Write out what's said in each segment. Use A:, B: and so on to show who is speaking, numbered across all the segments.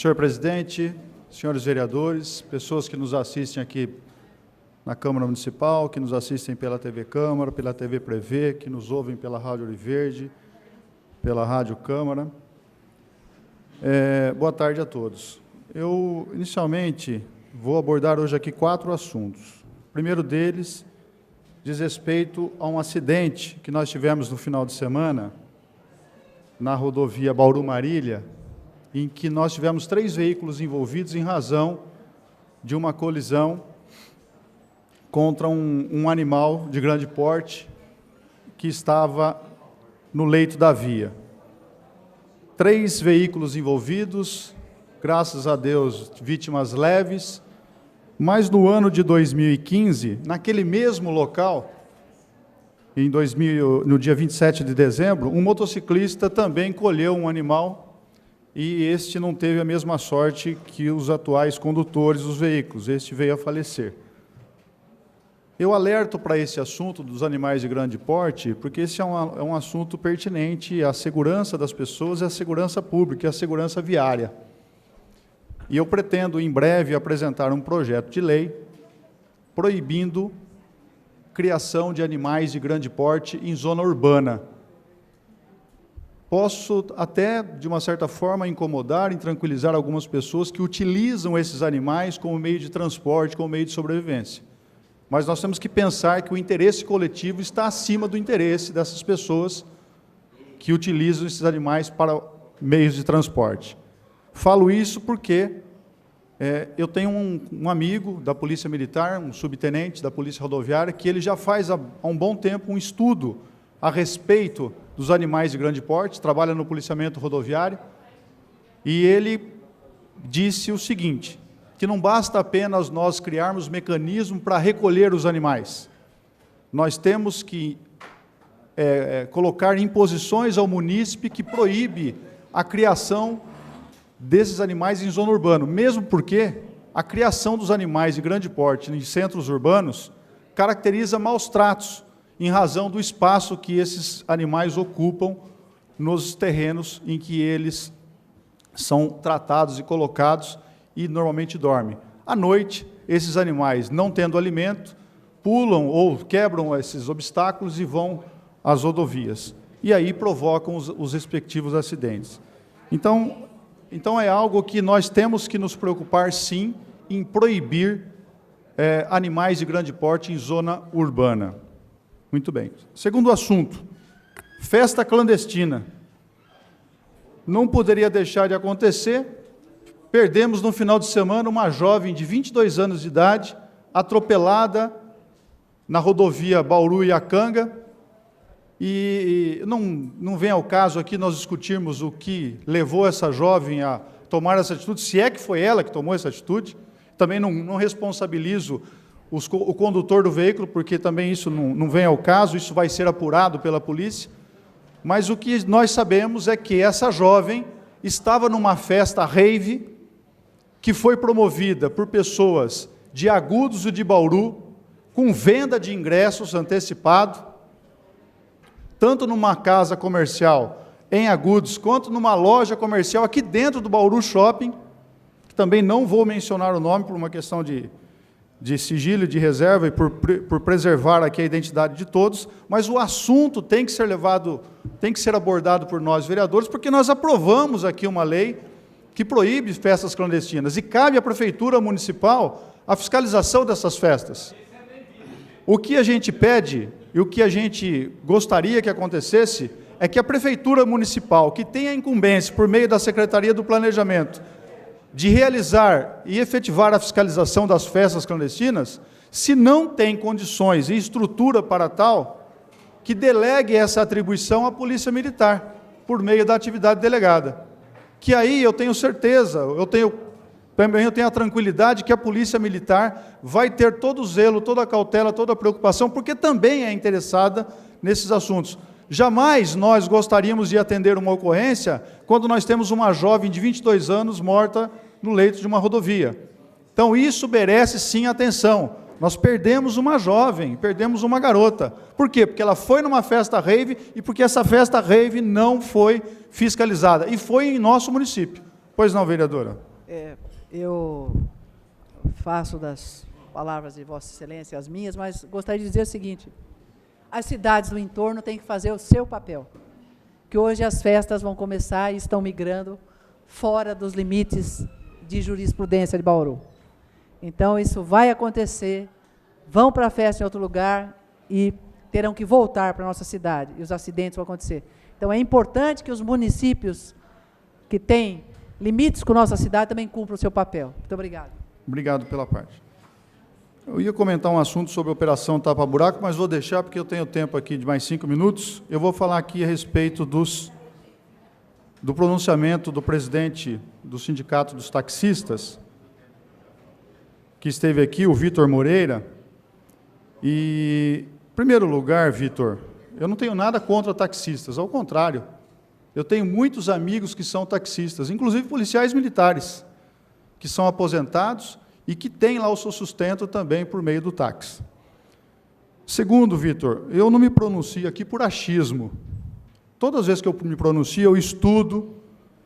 A: Senhor presidente, senhores vereadores, pessoas que nos assistem aqui na Câmara Municipal, que nos assistem pela TV Câmara, pela TV Prevê, que nos ouvem pela Rádio Ouro Verde, pela Rádio Câmara. Boa tarde a todos. Eu, inicialmente, vou abordar hoje aqui 4 assuntos. O primeiro deles diz respeito a um acidente que nós tivemos no final de semana, na rodovia Bauru-Marília, em que nós tivemos 3 veículos envolvidos em razão de uma colisão contra um animal de grande porte que estava no leito da via. 3 veículos envolvidos, graças a Deus, vítimas leves, mas no ano de 2015, naquele mesmo local, no dia 27 de dezembro, um motociclista também colheu um animal e este não teve a mesma sorte que os atuais condutores dos veículos, este veio a falecer. Eu alerto para esse assunto dos animais de grande porte, porque esse é um assunto pertinente à segurança das pessoas, à segurança pública e à segurança viária. E eu pretendo, em breve, apresentar um projeto de lei proibindo criação de animais de grande porte em zona urbana. Posso até, de uma certa forma, incomodar e tranquilizar algumas pessoas que utilizam esses animais como meio de transporte, como meio de sobrevivência. Mas nós temos que pensar que o interesse coletivo está acima do interesse dessas pessoas que utilizam esses animais para meios de transporte. Falo isso porque eu tenho um amigo da Polícia Militar, um subtenente da Polícia Rodoviária, que ele já faz há um bom tempo um estudo a respeito dos animais de grande porte, trabalha no policiamento rodoviário, e ele disse o seguinte, que não basta apenas nós criarmos mecanismo para recolher os animais. Nós temos que colocar imposições ao munícipe que proíbe a criação desses animais em zona urbana, mesmo porque a criação dos animais de grande porte em centros urbanos caracteriza maus tratos, em razão do espaço que esses animais ocupam nos terrenos em que eles são tratados e colocados e normalmente dormem. À noite, esses animais, não tendo alimento, pulam ou quebram esses obstáculos e vão às rodovias. E aí provocam os respectivos acidentes. Então é algo que nós temos que nos preocupar, sim, em proibir animais de grande porte em zona urbana. Muito bem. Segundo assunto, festa clandestina. Não poderia deixar de acontecer. Perdemos no final de semana uma jovem de 22 anos de idade, atropelada na rodovia Bauru-Iacanga, e não vem ao caso aqui nós discutirmos o que levou essa jovem a tomar essa atitude, se é que foi ela que tomou essa atitude. Também não responsabilizo o condutor do veículo, porque também isso não vem ao caso, isso vai ser apurado pela polícia. Mas o que nós sabemos é que essa jovem estava numa festa rave, que foi promovida por pessoas de Agudos e de Bauru, com venda de ingressos antecipado, tanto numa casa comercial em Agudos, quanto numa loja comercial aqui dentro do Bauru Shopping, que também não vou mencionar o nome por uma questão de sigilo e de reserva e por preservar aqui a identidade de todos, mas o assunto tem que ser abordado por nós, vereadores, porque nós aprovamos aqui uma lei que proíbe festas clandestinas, e cabe à Prefeitura Municipal a fiscalização dessas festas. O que a gente pede e o que a gente gostaria que acontecesse é que a Prefeitura Municipal, que tem a incumbência, por meio da Secretaria do Planejamento, de realizar e efetivar a fiscalização das festas clandestinas, se não tem condições e estrutura para tal, que delegue essa atribuição à Polícia Militar, por meio da atividade delegada. Que aí eu tenho certeza, eu tenho a tranquilidade que a Polícia Militar vai ter todo o zelo, toda a cautela, toda a preocupação, porque também é interessada nesses assuntos. Jamais nós gostaríamos de atender uma ocorrência quando nós temos uma jovem de 22 anos morta no leito de uma rodovia. Então, isso merece sim atenção. Nós perdemos uma jovem, perdemos uma garota. Por quê? Porque ela foi numa festa rave e porque essa festa rave não foi fiscalizada. E foi em nosso município. Pois não, vereadora?
B: Eu faço das palavras de Vossa Excelência as minhas, mas gostaria de dizer o seguinte: as cidades do entorno têm que fazer o seu papel, que hoje as festas vão começar e estão migrando fora dos limites de jurisprudência de Bauru. Então, isso vai acontecer, vão para a festa em outro lugar e terão que voltar para a nossa cidade, e os acidentes vão acontecer. Então, é importante que os municípios que têm limites com nossa cidade também cumpram o seu papel. Muito obrigado.
A: Obrigado pela parte. Eu ia comentar um assunto sobre a Operação Tapa Buraco, mas vou deixar porque eu tenho tempo aqui de mais 5 minutos. Eu vou falar aqui a respeito do pronunciamento do presidente do Sindicato dos Taxistas, que esteve aqui, o Vitor Moreira. E, em primeiro lugar, Vitor, eu não tenho nada contra taxistas, ao contrário. Eu tenho muitos amigos que são taxistas, inclusive policiais militares, que são aposentados e que têm lá o seu sustento também por meio do táxi. Segundo, Vitor, eu não me pronuncio aqui por achismo. Todas as vezes que eu me pronuncio, eu estudo,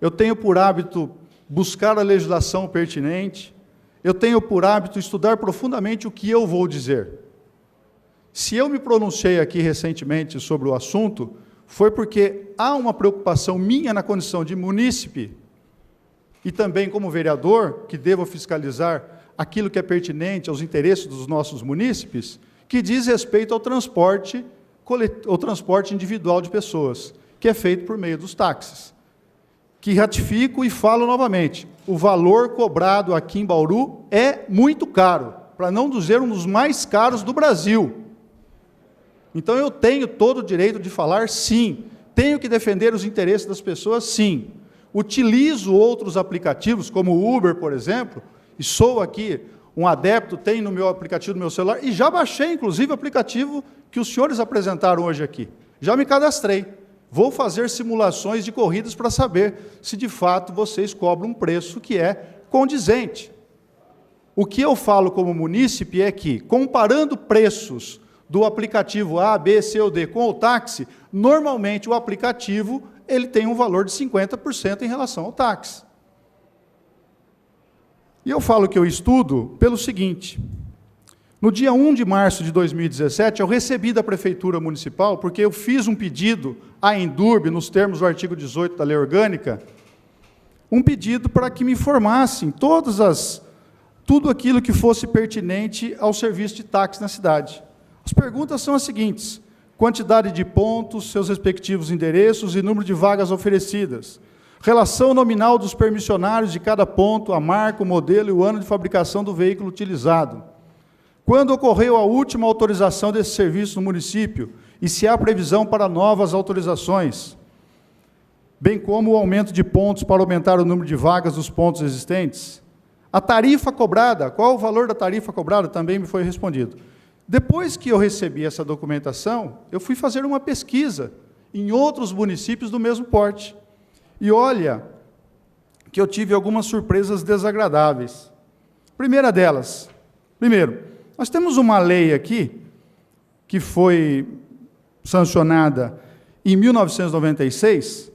A: eu tenho por hábito buscar a legislação pertinente, eu tenho por hábito estudar profundamente o que eu vou dizer. Se eu me pronunciei aqui recentemente sobre o assunto, foi porque há uma preocupação minha na condição de munícipe e também como vereador, que devo fiscalizar aquilo que é pertinente aos interesses dos nossos munícipes, que diz respeito ao transporte individual de pessoas, que é feito por meio dos táxis. Que ratifico e falo novamente, o valor cobrado aqui em Bauru é muito caro, para não dizer um dos mais caros do Brasil. Então, eu tenho todo o direito de falar, sim. Tenho que defender os interesses das pessoas, sim. Utilizo outros aplicativos, como o Uber, por exemplo, e sou aqui um adepto, tenho no meu aplicativo do meu celular, e já baixei, inclusive, o aplicativo que os senhores apresentaram hoje aqui. Já me cadastrei. Vou fazer simulações de corridas para saber se, de fato, vocês cobram um preço que é condizente. O que eu falo como munícipe é que, comparando preços do aplicativo A, B, C ou D com o táxi, normalmente o aplicativo ele tem um valor de 50% em relação ao táxi. E eu falo que eu estudo pelo seguinte: no dia 1 de março de 2017, eu recebi da Prefeitura Municipal, porque eu fiz um pedido à Endurb, nos termos do artigo 18 da Lei Orgânica, um pedido para que me informassem tudo aquilo que fosse pertinente ao serviço de táxi na cidade. As perguntas são as seguintes: quantidade de pontos, seus respectivos endereços e número de vagas oferecidas, relação nominal dos permissionários de cada ponto, a marca, o modelo e o ano de fabricação do veículo utilizado, quando ocorreu a última autorização desse serviço no município e se há previsão para novas autorizações, bem como o aumento de pontos para aumentar o número de vagas dos pontos existentes. A tarifa cobrada, qual o valor da tarifa cobrada, também me foi respondido. Depois que eu recebi essa documentação, eu fui fazer uma pesquisa em outros municípios do mesmo porte. E olha, que eu tive algumas surpresas desagradáveis. Primeira delas, nós temos uma lei aqui, que foi sancionada em 1996,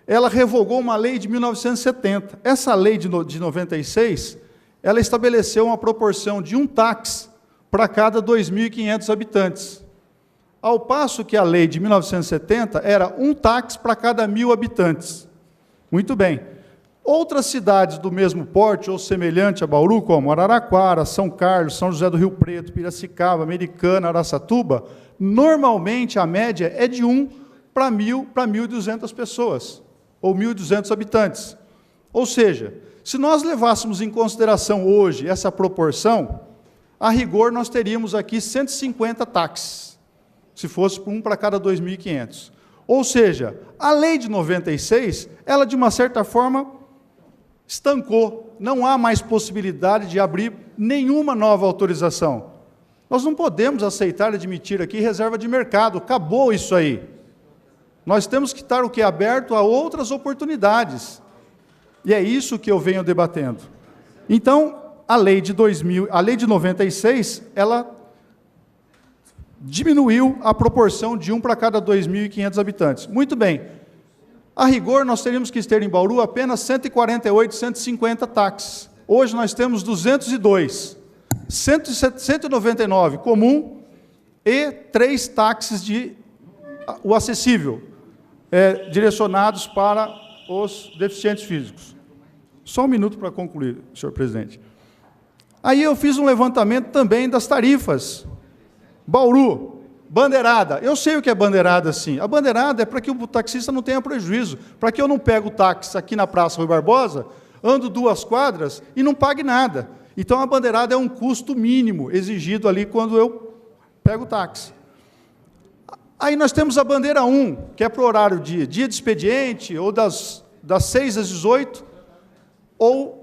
A: ela revogou uma lei de 1970. Essa lei de 96, ela estabeleceu uma proporção de um táxi para cada 2.500 habitantes. Ao passo que a lei de 1970 era um táxi para cada 1.000 habitantes. Muito bem. Outras cidades do mesmo porte ou semelhante a Bauru, como Araraquara, São Carlos, São José do Rio Preto, Piracicaba, Americana, Araçatuba, normalmente a média é de 1 para 1.200 pessoas, ou 1.200 habitantes. Ou seja, se nós levássemos em consideração hoje essa proporção, a rigor nós teríamos aqui 150 táxis, se fosse um para cada 2.500. Ou seja, a lei de 96, ela de uma certa forma estancou, não há mais possibilidade de abrir nenhuma nova autorização. Nós não podemos aceitar e admitir aqui reserva de mercado, acabou isso aí. Nós temos que estar aberto a outras oportunidades. E é isso que eu venho debatendo. Então, a lei de 96, ela diminuiu a proporção de 1 para cada 2.500 habitantes. Muito bem. A rigor, nós teríamos que ter em Bauru apenas 148, 150 táxis. Hoje nós temos 202, 199 comum e 3 táxis o acessível, direcionados para os deficientes físicos. Só um minuto para concluir, senhor presidente. Aí eu fiz um levantamento também das tarifas. Bauru, bandeirada. Eu sei o que é bandeirada, sim. A bandeirada é para que o taxista não tenha prejuízo, para que eu não pegue o táxi aqui na Praça Rui Barbosa, ando 2 quadras e não pague nada. Então, a bandeirada é um custo mínimo exigido ali quando eu pego o táxi. Aí nós temos a bandeira 1, que é para o horário dia de expediente, ou das 6 às 18, ou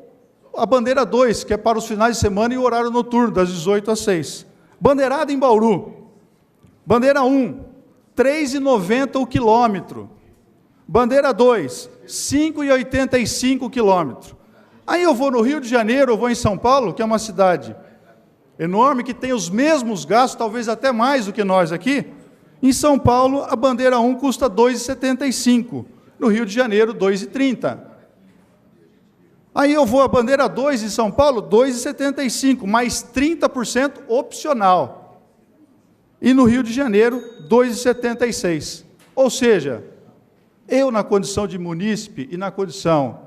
A: a bandeira 2, que é para os finais de semana e o horário noturno, das 18 às 6. Bandeirada em Bauru. Bandeira 1, R$ 3,90 o quilômetro. Bandeira 2, R$ 5,85 o quilômetro. Aí eu vou no Rio de Janeiro, eu vou em São Paulo, que é uma cidade enorme, que tem os mesmos gastos, talvez até mais do que nós aqui. Em São Paulo, a bandeira 1 custa R$ 2,75. No Rio de Janeiro, R$ 2,30. Aí eu vou à bandeira 2 em São Paulo, R$ 2,75, mais 30% opcional. E no Rio de Janeiro, R$ 2,76. Ou seja, eu na condição de munícipe e na condição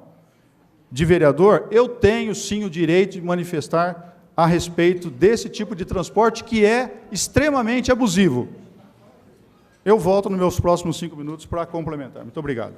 A: de vereador, eu tenho sim o direito de manifestar a respeito desse tipo de transporte que é extremamente abusivo. Eu volto nos meus próximos 5 minutos para complementar. Muito obrigado.